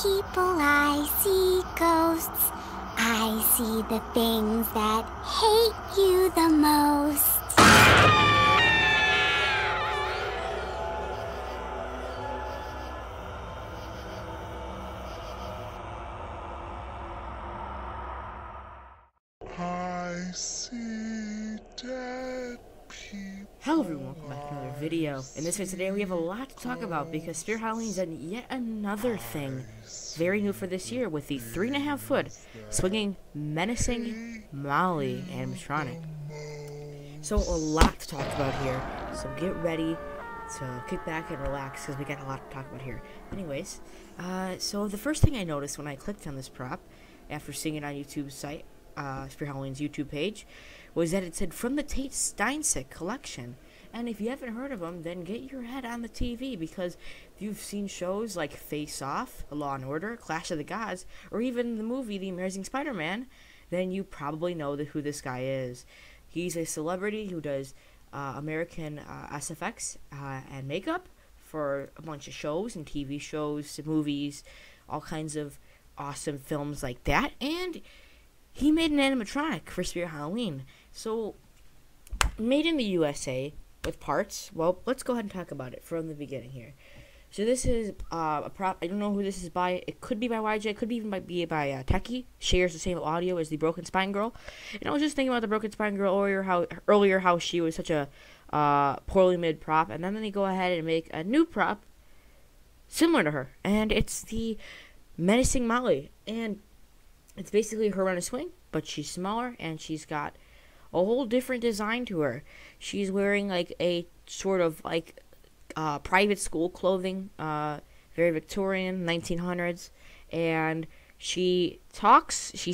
people, I see ghosts. I see the things that hate you the most. I see dead people. Hello everyone, welcome back to another video. In this video today we have a lot to talk about because Spirit Halloween is yet another thing very new for this year with the 3.5-foot swinging Menacing Molly animatronic. So a lot to talk about here, so get ready to kick back and relax because we got a lot to talk about here. Anyways, so the first thing I noticed when I clicked on this prop after seeing it on YouTube's site, Spirit Halloween's YouTube page, was that it said from the Tate Steinsick collection. And if you haven't heard of them, then get your head on the TV, because if you've seen shows like Face Off, Law and Order, Clash of the Gods, or even the movie The Amazing Spider-Man, then you probably know who this guy is. He's a celebrity who does American SFX and makeup for a bunch of shows and TV shows, movies, all kinds of awesome films like that. And he made an animatronic for Spirit Halloween. So, made in the USA with parts. Well, let's go ahead and talk about it from the beginning here. So this is a prop. I don't know who this is by. It could be by YJ. It could be by Techie. Shares the same audio as the Broken Spine Girl. And I was just thinking about the Broken Spine Girl earlier how she was such a poorly made prop. And then they go ahead and make a new prop similar to her. And it's the Menacing Molly. And it's basically her on a swing, but she's smaller, and she's got a whole different design to her. She's wearing like a sort of like private school clothing, very Victorian, 1900s, and she talks. She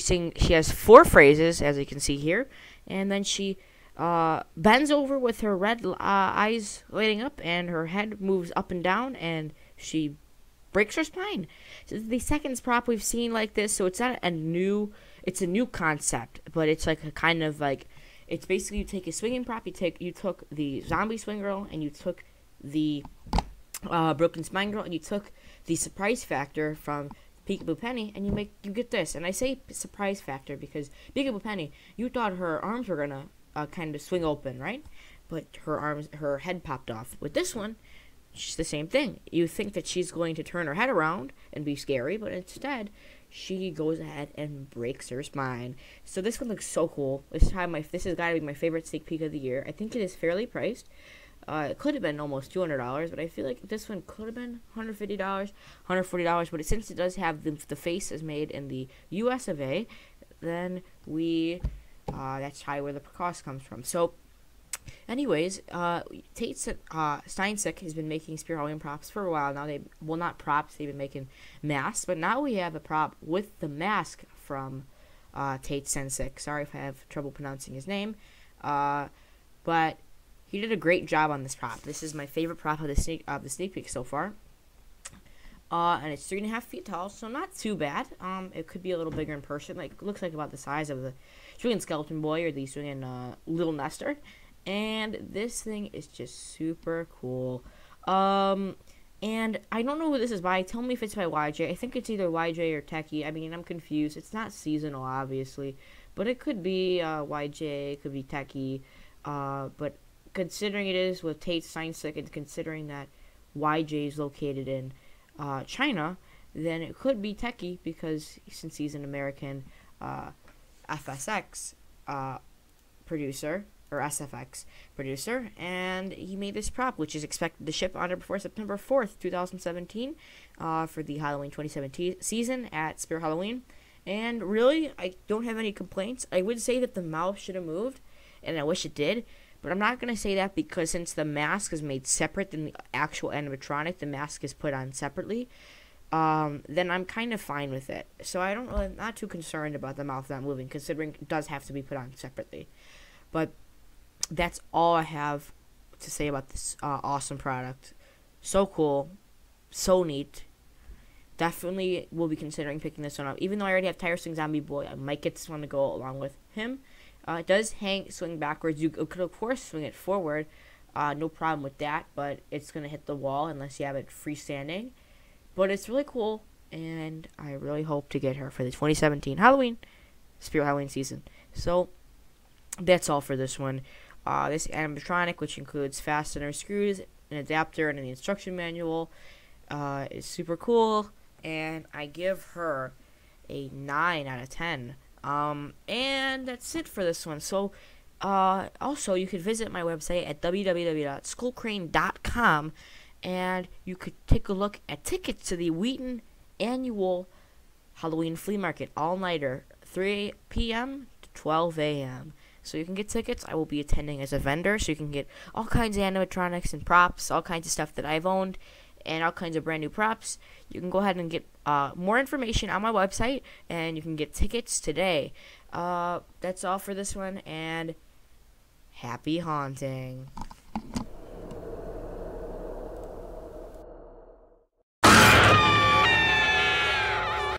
has 4 phrases, as you can see here, and then she bends over with her red eyes lighting up, and her head moves up and down, and she breaks her spine. So the second prop we've seen like this, so it's not a new concept, but it's like a kind of like, it's basically you take a swinging prop, you took the zombie swing girl, and you took the broken spine girl, and you took the surprise factor from Peekaboo Penny, and you get this. And I say surprise factor because Peekaboo Penny, you thought her arms were gonna kind of swing open, right? But her head popped off. With this one, it's the same thing. You think that she's going to turn her head around and be scary, but instead, she goes ahead and breaks her spine. So this one looks so cool. This has got to be my favorite sneak peek of the year. I think it is fairly priced. It could have been almost $200, but I feel like this one could have been $150, $140. But since it does have the face is made in the U.S. of A., then that's where the cost comes from. So, anyways, Tate Steinsick has been making Spirit Halloween props for a while now. Not props, they've been making masks, but now we have a prop with the mask from Tate Steinsick. Sorry if I have trouble pronouncing his name, but he did a great job on this prop. This is my favorite prop of the sneak peek so far. And it's 3.5 feet tall, so not too bad. It could be a little bigger in person. Like, looks like about the size of the swinging Skeleton Boy or the swinging Little Nestor. And this thing is just super cool. And I don't know who this is by. Tell me if it's by YJ. I think it's either YJ or Techie. I mean, I'm confused. It's not seasonal, obviously. But it could be YJ. It could be Techie. But considering it is with Tate Steinsick, and considering that YJ is located in China, then it could be Techie, because since he's an American FSX producer, or SFX producer, and he made this prop, which is expected to ship on or before September 4th, 2017, for the Halloween 2017 season at Spirit Halloween. And really, I don't have any complaints. I would say that the mouth should have moved, and I wish it did, but I'm not going to say that, because since the mask is made separate than the actual animatronic, the mask is put on separately, then I'm kind of fine with it. So I'm not too concerned about the mouth not moving, considering it does have to be put on separately. But that's all I have to say about this awesome product. So cool, so neat. Definitely will be considering picking this one up. Even though I already have Tiresome Zombie Boy, I might get this one to go along with him. It does swing backwards. You could, of course, swing it forward. No problem with that, but it's going to hit the wall unless you have it freestanding. But it's really cool. and I really hope to get her for the 2017 Halloween Spirit Halloween season. So that's all for this one. This animatronic, which includes fastener screws, an adapter, and an instruction manual, is super cool, and I give her a 9 out of 10. And that's it for this one. So, also, you could visit my website at www.skullcrane.com, and you could take a look at tickets to the Wheaton Annual Halloween Flea Market all-nighter, 3 p.m. to 12 a.m. So you can get tickets. I will be attending as a vendor, so you can get all kinds of animatronics and props, all kinds of stuff that I've owned, and all kinds of brand new props. You can go ahead and get more information on my website, and you can get tickets today. That's all for this one, and happy haunting.